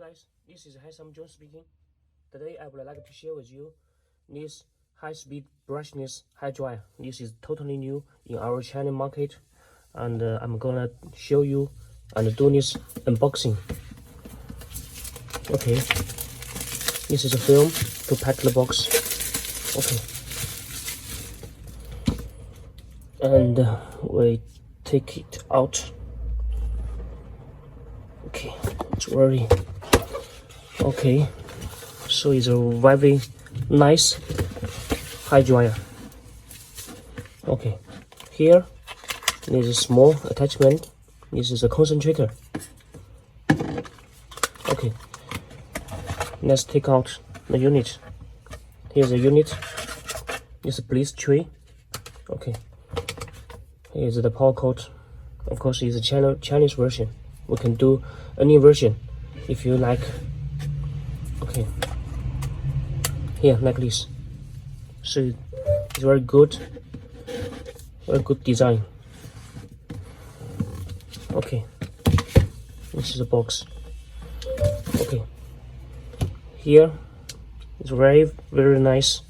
guys, this is HairSome John speaking. Today I would like to share with you this high-speed brushless hair dryer. This is totally new in our China market, and I'm gonna show you and do this unboxing. Okay, this is a film to pack the box. Okay, and we take it out. Okay, it's ready. Okay, so it's a very nice hair dryer. Okay, here there's a small attachment. This is a concentrator. Okay, let's take out the unit. Here's a unit. It's a bleach tray. Okay, here's the power cord. Of course, it's a Chinese version. We can do any version if you like. Okay, here like this. So it's very good design. Okay, this is a box. Okay, here it's very nice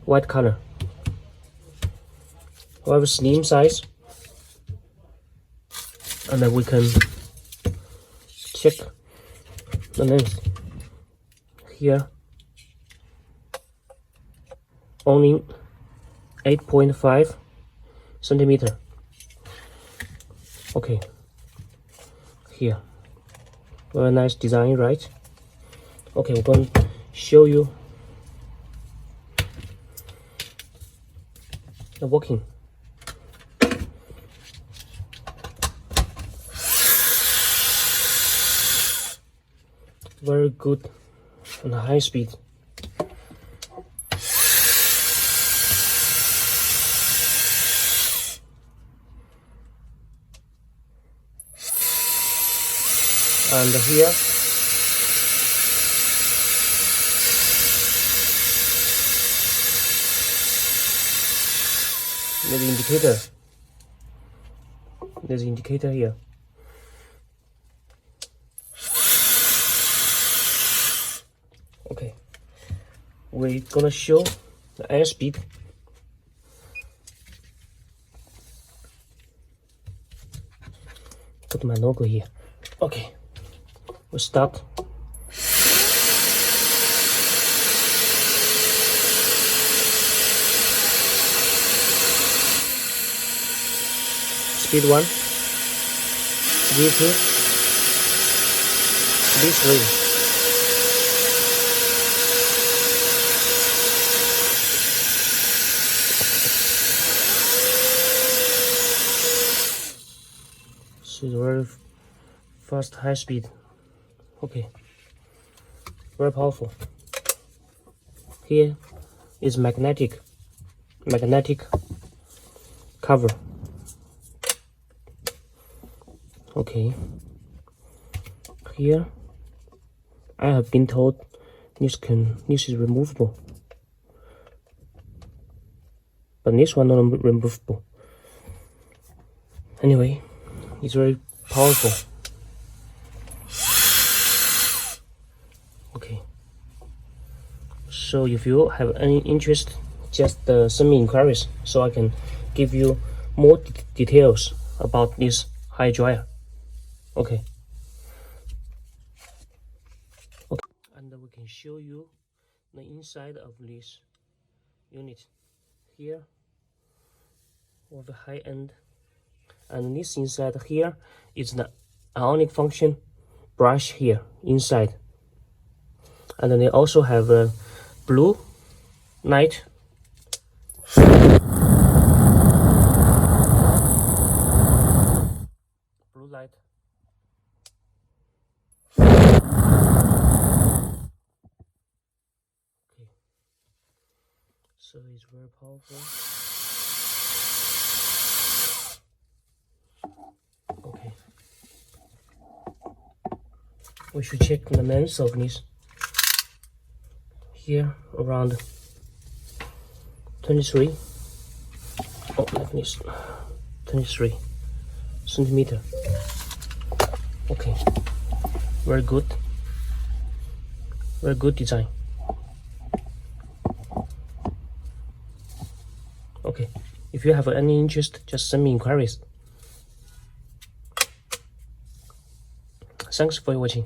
white color. We have a slim size, and then we can check the length. Here only 8.5 centimeter. Okay, here very nice design, right? Okay, we're going to show you the working. Very good and high speed. And here there's an indicator. There's an indicator here. Okay, we're gonna show the air speed. Put my logo here. Okay, we'll start. Speed 1, speed 2, speed 3. So it's very fast, high speed. Okay, very powerful. Here is magnetic cover. Okay, here I have been told this is removable, but this one not removable. Anyway, it's very powerful. Okay, so if you have any interest, just send me inquiries so I can give you more details about this hair dryer. Okay, and we can show you the inside of this unit. Here we have the high end, and this inside here is the ionic function brush here inside, and then they also have a blue light. Blue light. Okay, so it's very powerful. Okay, we should check the length of this. Here around 23. Oh, like this. 23 centimeter. Okay, Very good. Very good design. Okay, if you have any interest, just send me inquiries. Thanks for watching.